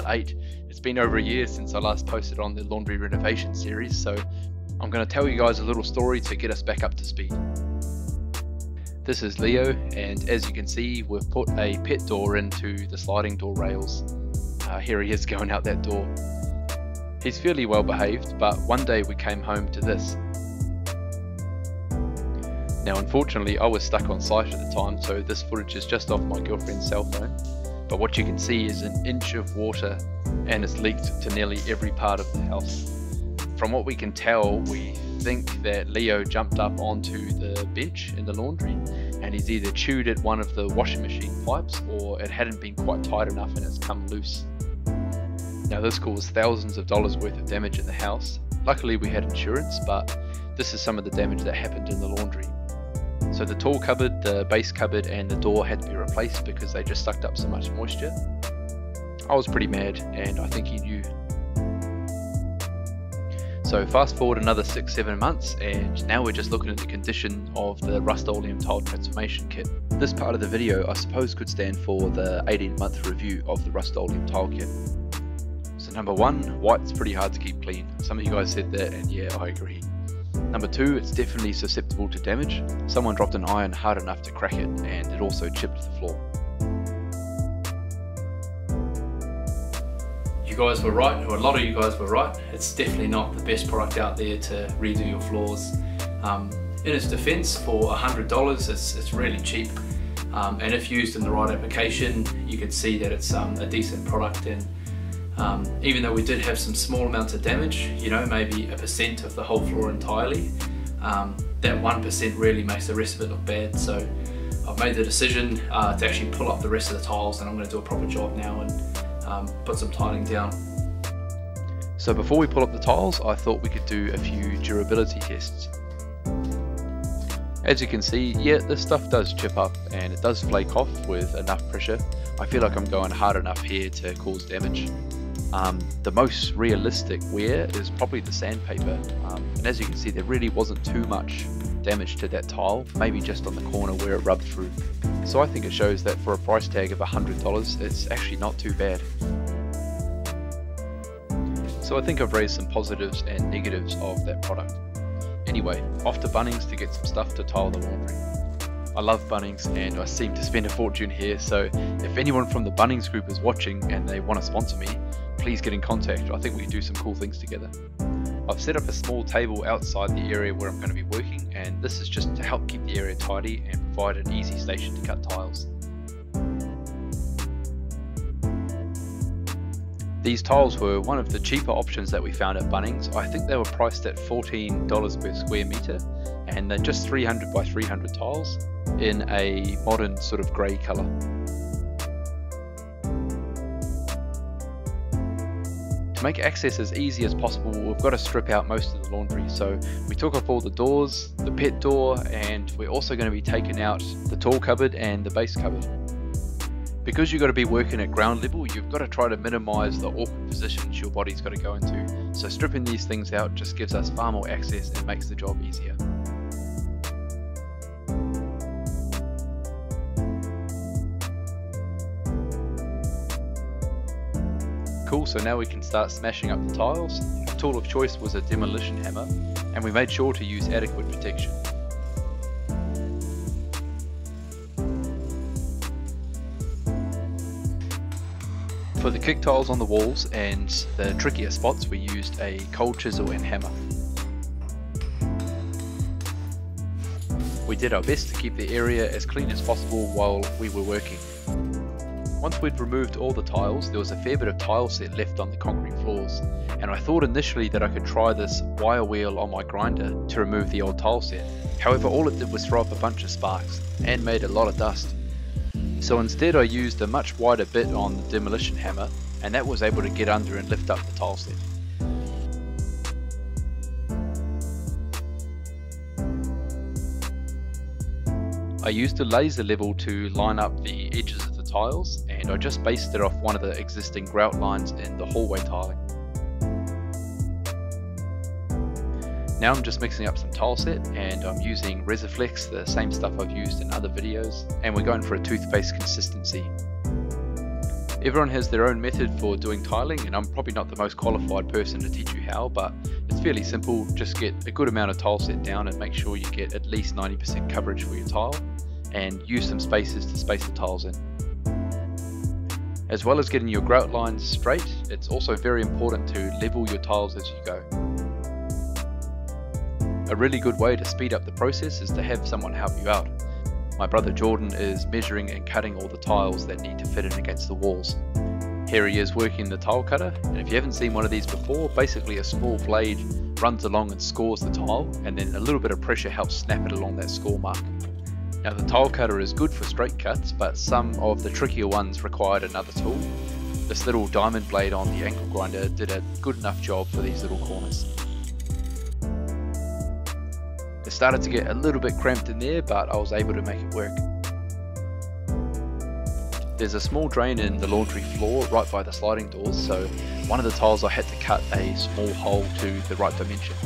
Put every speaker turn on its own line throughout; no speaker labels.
part 8. It's been over a year since I last posted on the laundry renovation series, so I'm going to tell you guys a little story to get us back up to speed. This is Leo, and as you can see, we've put a pet door into the sliding door rails. Here he is going out that door. He's fairly well behaved, but one day we came home to this. Now unfortunately I was stuck on site at the time, so this footage is just off my girlfriend's cell phone, but what you can see is an inch of water and it's leaked to nearly every part of the house. From what we can tell, we think that Leo jumped up onto the bench in the laundry and he's either chewed at one of the washing machine pipes or it hadn't been quite tight enough and it's come loose. Now this caused thousands of dollars worth of damage in the house. Luckily we had insurance, but this is some of the damage that happened in the laundry. So the tall cupboard, the base cupboard and the door had to be replaced because they just sucked up so much moisture. I was pretty mad and I think he knew. So fast forward another 6-7 months and now we're just looking at the condition of the Rustoleum Tile Transformation Kit. This part of the video I suppose could stand for the 18-month review of the Rustoleum Tile Kit. So number 1, white's pretty hard to keep clean. Some of you guys said that and yeah, I agree. Number 2, it's definitely susceptible to damage. Someone dropped an iron hard enough to crack it and it also chipped the floor.
You guys were right, or a lot of you guys were right. It's definitely not the best product out there to redo your floors. In its defense, for $100 it's really cheap, and if used in the right application you can see that it's a decent product. And even though we did have some small amounts of damage, you know, maybe 1% of the whole floor entirely, that 1% really makes the rest of it look bad. So I've made the decision to actually pull up the rest of the tiles, and I'm going to do a proper job now and put some tiling down.
So before we pull up the tiles, I thought we could do a few durability tests. As you can see, yeah, this stuff does chip up and it does flake off with enough pressure. I feel like I'm going hard enough here to cause damage. The most realistic wear is probably the sandpaper, and as you can see there really wasn't too much damage to that tile, maybe just on the corner where it rubbed through. So I think it shows that for a price tag of $100 it's actually not too bad. So I think I've raised some positives and negatives of that product. Anyway, off to Bunnings to get some stuff to tile the laundry. I love Bunnings and I seem to spend a fortune here, so if anyone from the Bunnings group is watching and they want to sponsor me, please get in contact. I think we can do some cool things together. I've set up a small table outside the area where I'm going to be working, and this is just to help keep the area tidy and provide an easy station to cut tiles. These tiles were one of the cheaper options that we found at Bunnings. I think they were priced at $14 per square meter, and they're just 300 by 300 tiles in a modern sort of grey colour. To make access as easy as possible, we've got to strip out most of the laundry. So we took off all the doors, the pet door, and we're also going to be taking out the tall cupboard and the base cupboard. Because you've got to be working at ground level, you've got to try to minimize the awkward positions your body's got to go into. So stripping these things out just gives us far more access and makes the job easier. Cool, so now we can start smashing up the tiles. Our tool of choice was a demolition hammer, and we made sure to use adequate protection. For the kick tiles on the walls and the trickier spots, we used a cold chisel and hammer. We did our best to keep the area as clean as possible while we were working. Once we'd removed all the tiles, there was a fair bit of tile set left on the concrete floors, and I thought initially that I could try this wire wheel on my grinder to remove the old tile set. However, all it did was throw up a bunch of sparks and made a lot of dust. So instead I used a much wider bit on the demolition hammer, and that was able to get under and lift up the tile set. I used a laser level to line up the edges of the tiles, and I just based it off one of the existing grout lines in the hallway tiling. Now I'm just mixing up some tile set, and I'm using Resiflex, the same stuff I've used in other videos, and we're going for a toothpaste consistency. Everyone has their own method for doing tiling, and I'm probably not the most qualified person to teach you how, but it's fairly simple. Just get a good amount of tile set down and make sure you get at least 90% coverage for your tile, and use some spacers to space the tiles in. As well as getting your grout lines straight, it's also very important to level your tiles as you go. A really good way to speed up the process is to have someone help you out. My brother Jordan is measuring and cutting all the tiles that need to fit in against the walls. Here he is working the tile cutter, and if you haven't seen one of these before, basically a small blade runs along and scores the tile, and then a little bit of pressure helps snap it along that score mark. Now the tile cutter is good for straight cuts, but some of the trickier ones required another tool. This little diamond blade on the angle grinder did a good enough job for these little corners. It started to get a little bit cramped in there, but I was able to make it work. There's a small drain in the laundry floor right by the sliding doors, so one of the tiles I had to cut a small hole to the right dimension.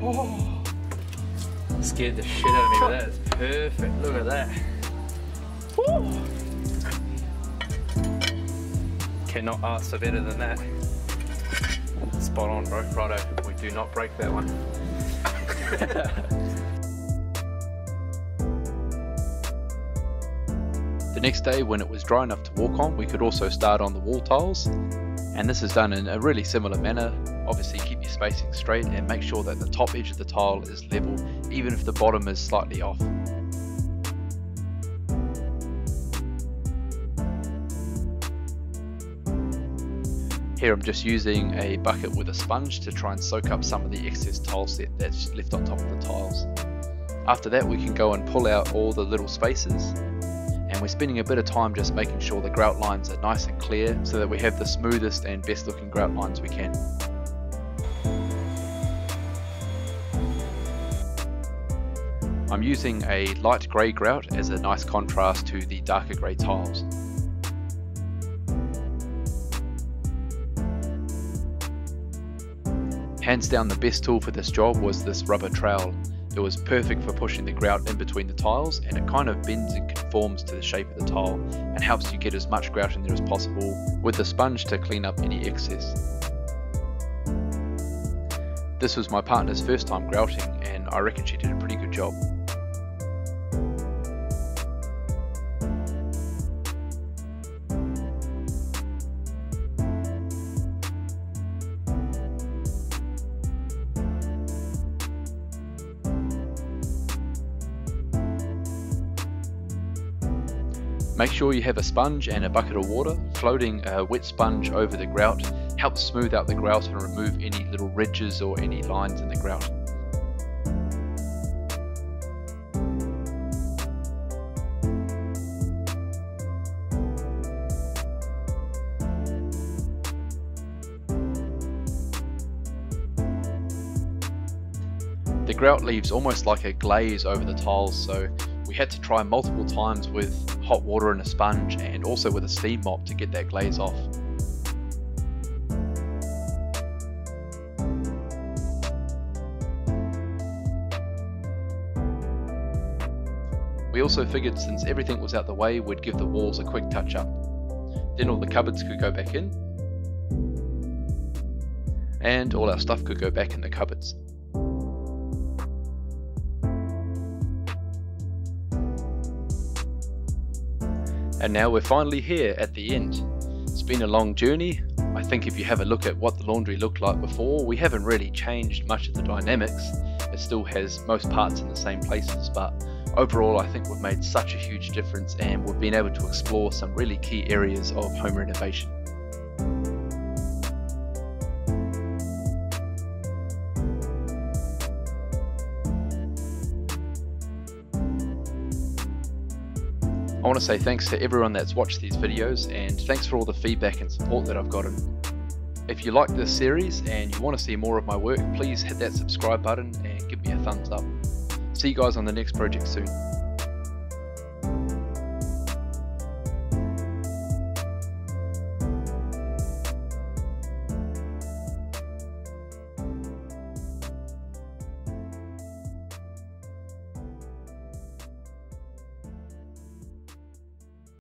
Oh, scared the shit out of me, but that is perfect. Look at that. Woo. Cannot ask for better than that. Spot on, bro. Righto, we do not break that one.
The next day, when it was dry enough to walk on, we could also start on the wall tiles, and this is done in a really similar manner. Obviously keep your spacing straight and make sure that the top edge of the tile is level, even if the bottom is slightly off. Here I'm just using a bucket with a sponge to try and soak up some of the excess tile set that's left on top of the tiles. After that we can go and pull out all the little spaces, and we're spending a bit of time just making sure the grout lines are nice and clear so that we have the smoothest and best looking grout lines we can. I'm using a light grey grout as a nice contrast to the darker grey tiles. Hands down the best tool for this job was this rubber trowel. It was perfect for pushing the grout in between the tiles, and it kind of bends and conforms to the shape of the tile and helps you get as much grout in there as possible, with the sponge to clean up any excess. This was my partner's first time grouting, and I reckon she did a pretty good job. Make sure you have a sponge and a bucket of water. Floating a wet sponge over the grout helps smooth out the grout and remove any little ridges or any lines in the grout. The grout leaves almost like a glaze over the tiles, so we had to try multiple times with hot water and a sponge, and also with a steam mop to get that glaze off. We also figured since everything was out the way, we'd give the walls a quick touch up. Then all the cupboards could go back in, and all our stuff could go back in the cupboards. And now we're finally here at the end. It's been a long journey. I think if you have a look at what the laundry looked like before, we haven't really changed much of the dynamics. It still has most parts in the same places, but overall I think we've made such a huge difference, and we've been able to explore some really key areas of home renovation. I want to say thanks to everyone that's watched these videos, and thanks for all the feedback and support that I've gotten. If you like this series and you want to see more of my work, please hit that subscribe button and give me a thumbs up. See you guys on the next project soon.